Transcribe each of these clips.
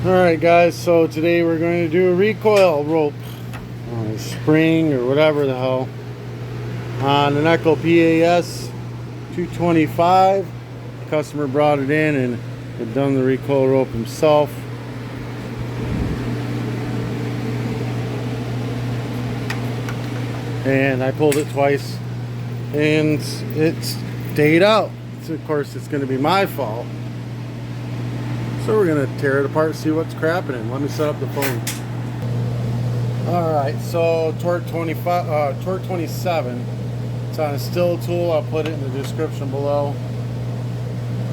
Alright guys, so today we're going to do a recoil rope on a spring or whatever the hell on an Echo PAS 225. The customer brought it in and had done the recoil rope himself. And I pulled it twice and it stayed out. So of course it's going to be my fault. So we're going to tear it apart and see what's crapping in. Let me set up the phone. Alright, so torque 27. It's on a still tool. I'll put it in the description below.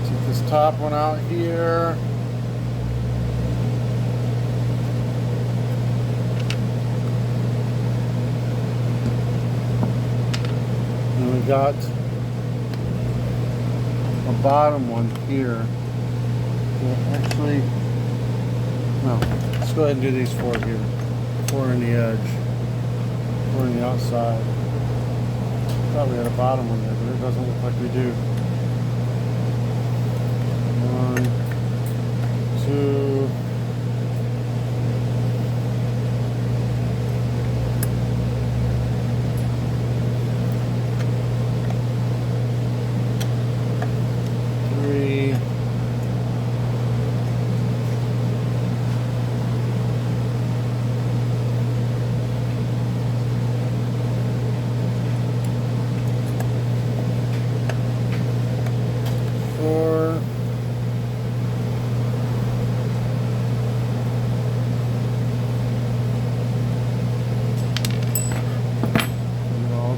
Take this top one out here. And we got a bottom one here. Actually, no, let's go ahead and do these four here. Four in the edge, four on the outside. I thought we had a bottom one there, but it doesn't look like we do. 1, 2,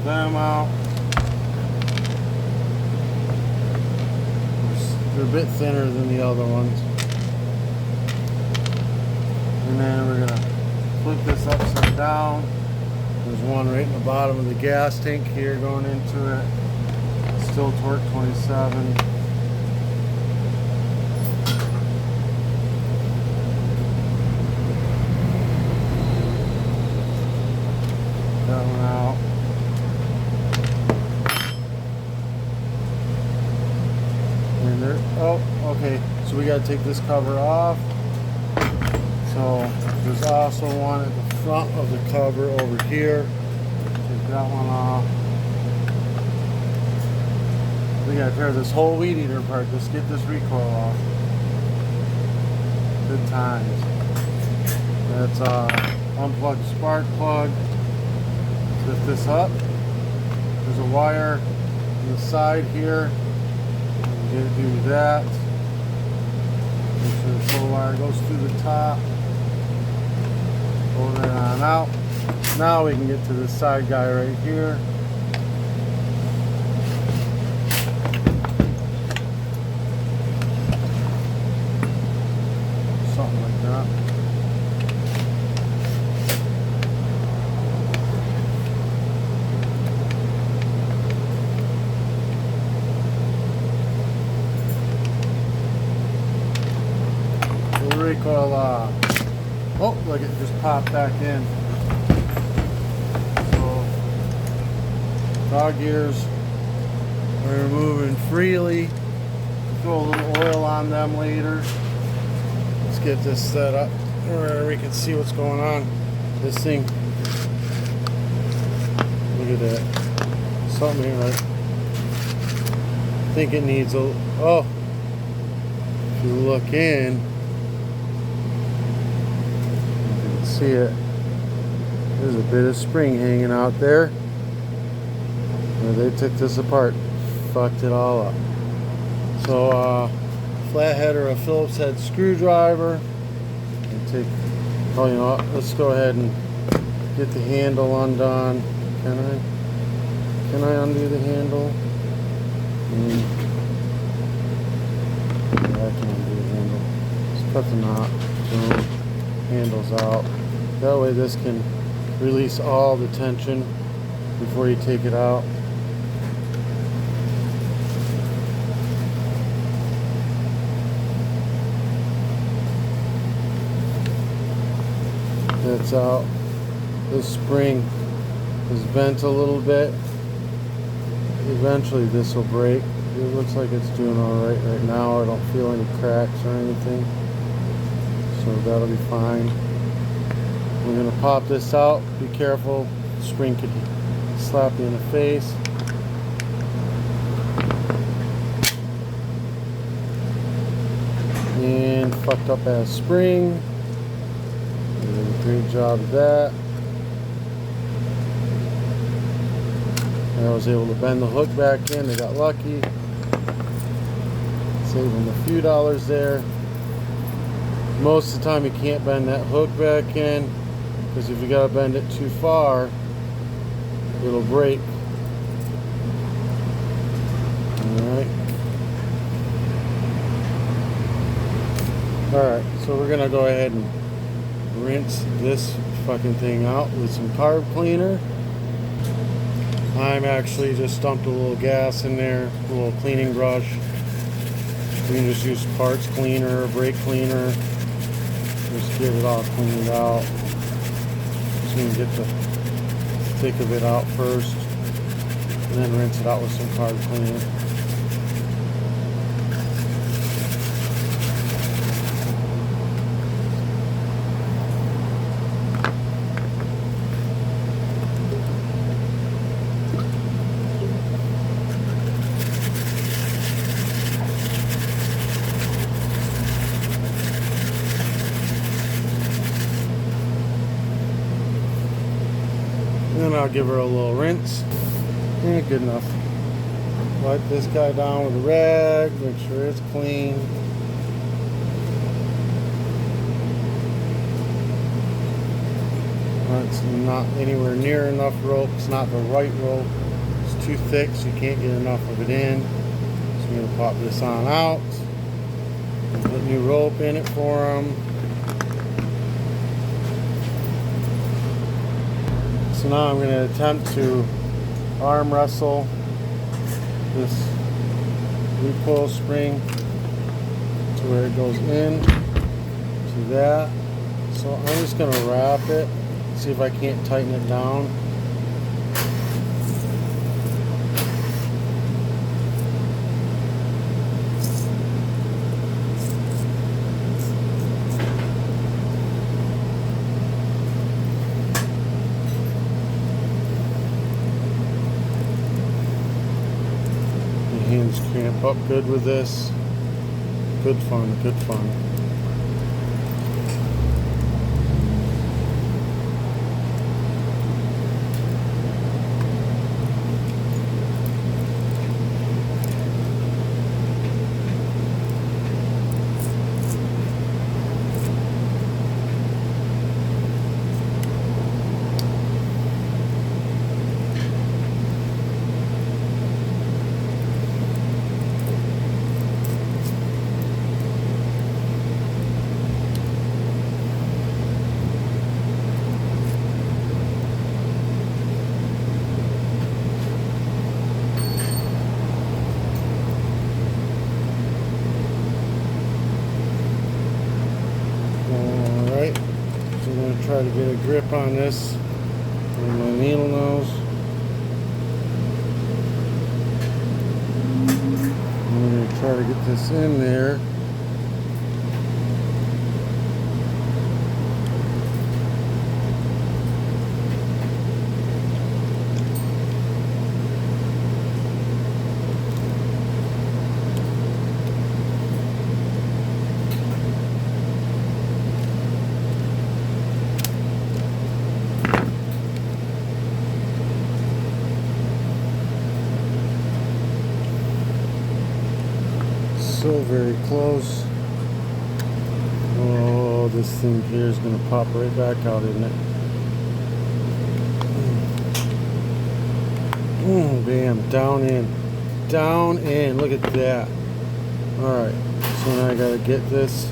them out. They're a bit thinner than the other ones. And then we're gonna flip this upside down. There's one right in the bottom of the gas tank here going into it. Still torque 27. That one out. And there, oh, okay, so we got to take this cover off. So there's also one at the front of the cover over here. Take that one off. We got to tear this whole weed eater apart. Just get this recoil off. Good times. That's unplugged spark plug. Lift this up. There's a wire on the side here. Get it do that. Make sure the full wire goes through the top. Pull that on out. Now we can get to this side guy right here. Something like that. Recoil oh, look, it just popped back in. So dog ears are moving freely. Throw a little oil on them later. Let's get this set up where we can see what's going on. This thing, look at that, something here. I think it needs a, oh, if you look in, see it. There's a bit of spring hanging out there. They took this apart, fucked it all up. So flathead or a Phillips head screwdriver. And take, oh, you know what? Let's go ahead and get the handle undone. Can I undo the handle? Yeah, I can undo the handle. Let's cut the knot. Boom. Handles out. That way this can release all the tension before you take it out. That's out. This spring is bent a little bit. Eventually this will break. It looks like it's doing alright right now. I don't feel any cracks or anything. So that'll be fine. We're gonna pop this out. Be careful, the spring could slap you in the face. And fucked up ass spring. Did a great job of that. I was able to bend the hook back in. They got lucky. Save them a few dollars there. Most of the time you can't bend that hook back in, because if you gotta bend it too far, it'll break. Alright. Alright, so we're gonna go ahead and rinse this fucking thing out with some carb cleaner. I'm actually just dumped a little gas in there, a little cleaning brush. You can just use parts cleaner or brake cleaner. Just get it all cleaned out. Just gonna get the thick of it out first, and then rinse it out with some carb cleaner. Then I'll give her a little rinse. Good enough. Wipe this guy down with a rag, make sure it's clean. It's not anywhere near enough rope. It's not the right rope. It's too thick, so you can't get enough of it in. So I'm going to pop this on out. Put new rope in it for them. So now I'm going to attempt to arm wrestle this recoil spring to where it goes in to that. So I'm just going to wrap it, see if I can't tighten it down. Hands cramp up good with this. Good fun, good fun. Try to get a grip on this with my needle nose. I'm going to try to get this in there. So very close. Oh, this thing here is going to pop right back out, isn't it? Bam, down in. Down in. Look at that. Alright, so now I got to get this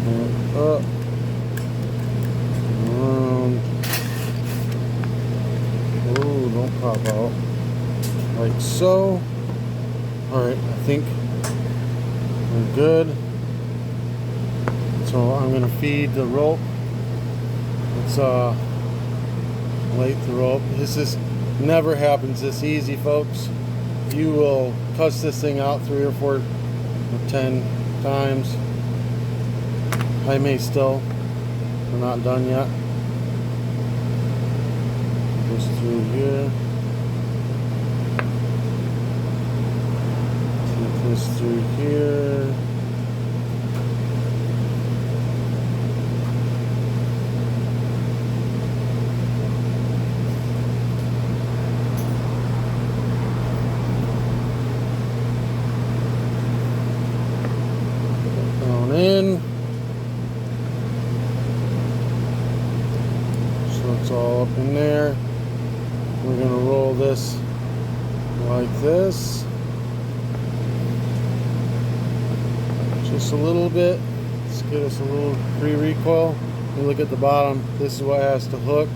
and up. Around. Oh, don't pop out. Like so. Alright, I think we're good. So I'm going to feed the rope. Let's light the rope. This never happens this easy, folks. You will cuss this thing out 3 or 4 or 10 times. I may still. We're not done yet. This through here. Take this through here. Down in. So it's all up in there. We're going to roll this like this. Just a little bit. Let's get us a little pre-recoil. You look at the bottom. This is what has to hook.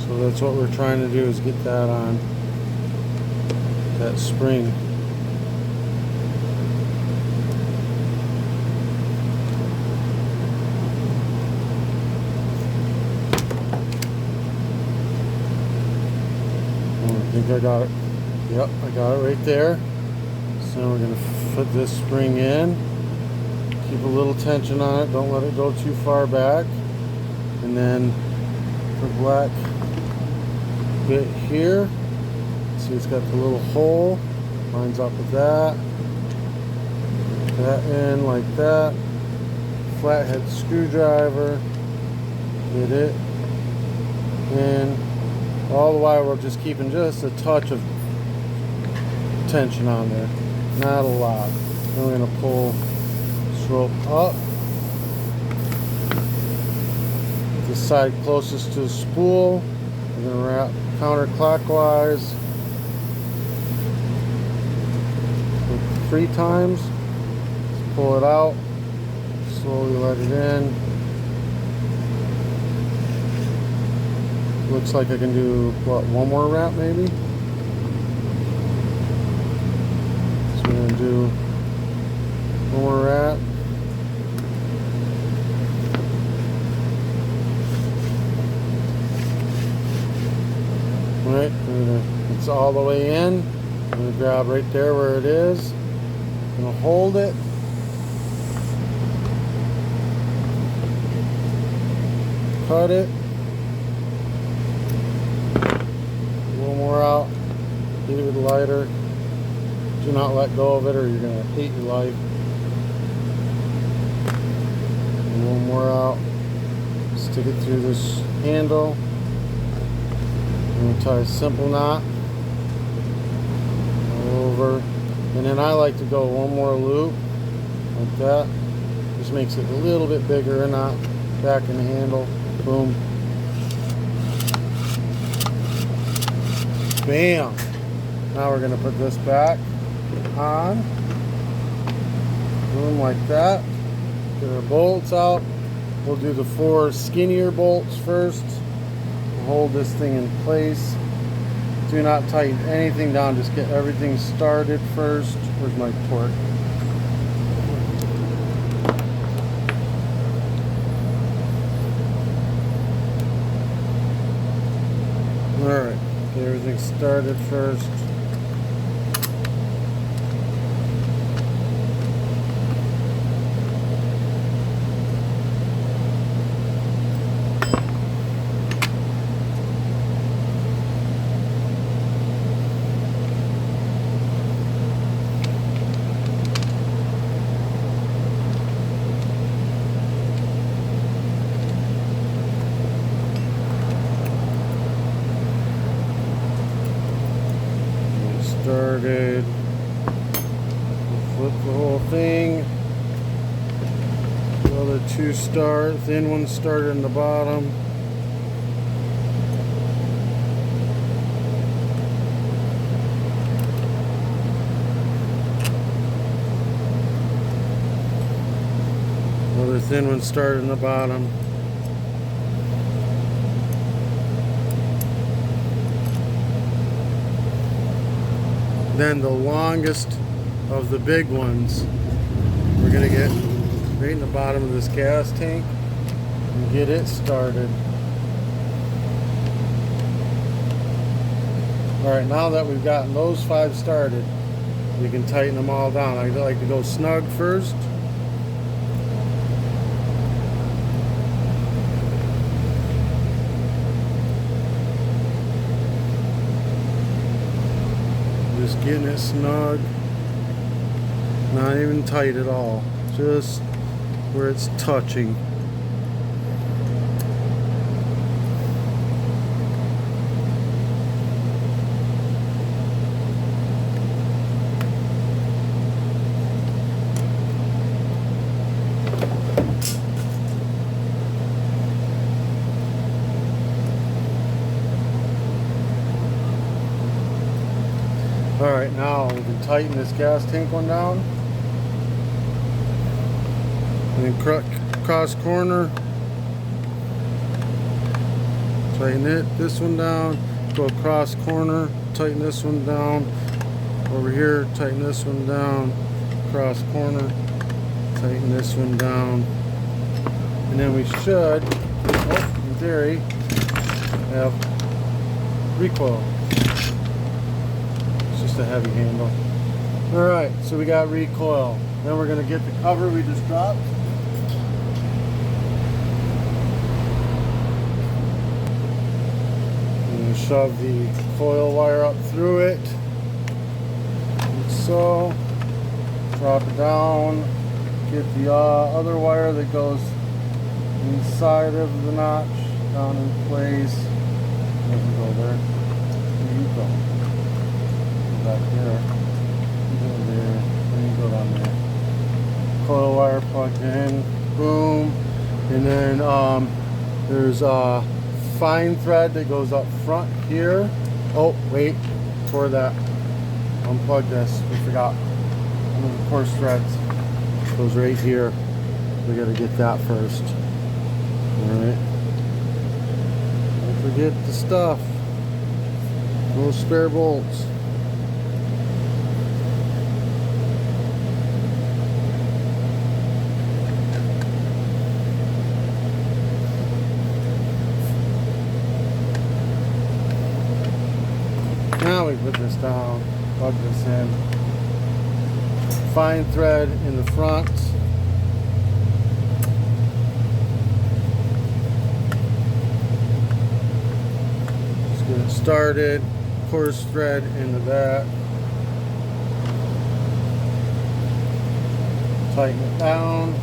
So that's what we're trying to do, is get that on that spring. I think I got it. Yep, I got it right there. So we're going to put this spring in. Keep a little tension on it. Don't let it go too far back. And then for black bit here, see it's got the little hole. Lines up with that. That in like that. Flathead screwdriver. Get it in. All the while we're just keeping just a touch of tension on there. Not a lot. Then we're going to pull this rope up. The side closest to the spool. We're going to wrap counterclockwise 3 times. Let's pull it out. Slowly let it in. Looks like I can do, what, one more wrap maybe? So we're going to do one more wrap. Alright, it's all the way in. I'm going to grab right there where it is. I'm going to hold it. Cut it. More out, hit it with a lighter. Do not let go of it or you're going to hate your life. And one more out. Stick it through this handle. And tie a simple knot all over. And then I like to go one more loop like that. Just makes it a little bit bigger and not back in the handle. Boom. Bam! Now we're going to put this back on. Boom, like that. Get our bolts out. We'll do the 4 skinnier bolts first. We'll hold this thing in place. Do not tighten anything down. Just get everything started first. Where's my torque? Alright. Get everything started first. Started. Flip the whole thing. The other 2 start. Thin one started in the bottom. Another thin one started in the bottom. Then the longest of the big ones, we're going to get right in the bottom of this gas tank and get it started. Alright, now that we've gotten those 5 started, we can tighten them all down. I like to go snug first. getting it snug. Not even tight at all. Just where it's touching. Alright, now we can tighten this gas tank one down. And then cross corner. Tighten this one down. Go across corner. Tighten this one down. Over here, tighten this one down. Cross corner. Tighten this one down. And then we should, in theory, have recoil. Just a heavy handle. Alright, so we got recoil. Then we're going to get the cover we just dropped. And shove the coil wire up through it. Like so. Drop it down. Get the other wire that goes inside of the notch down in place. Doesn't go there. There you go. Back there, you go there, and you go down there. Coil wire plugged in, boom, and then there's a fine thread that goes up front here. Oh wait, before that, unplug this. We forgot. One of the coarse threads goes right here. We got to get that first. All right. Don't forget the stuff. No spare bolts. Now we put this down, plug this in. Fine thread in the front. Just get it started. Coarse thread in the back. Tighten it down.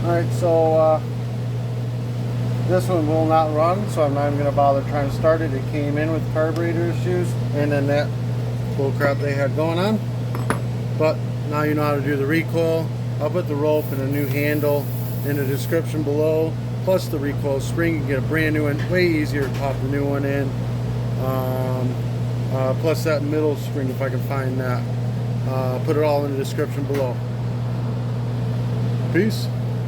Alright, so this one will not run, so I'm not even going to bother trying to start it. It came in with carburetor issues and then that bullcrap they had going on. But now you know how to do the recoil. I'll put the rope and a new handle in the description below, plus the recoil spring. You can get a brand new one, way easier to pop the new one in. Plus that middle spring if I can find that. Put it all in the description below. Peace.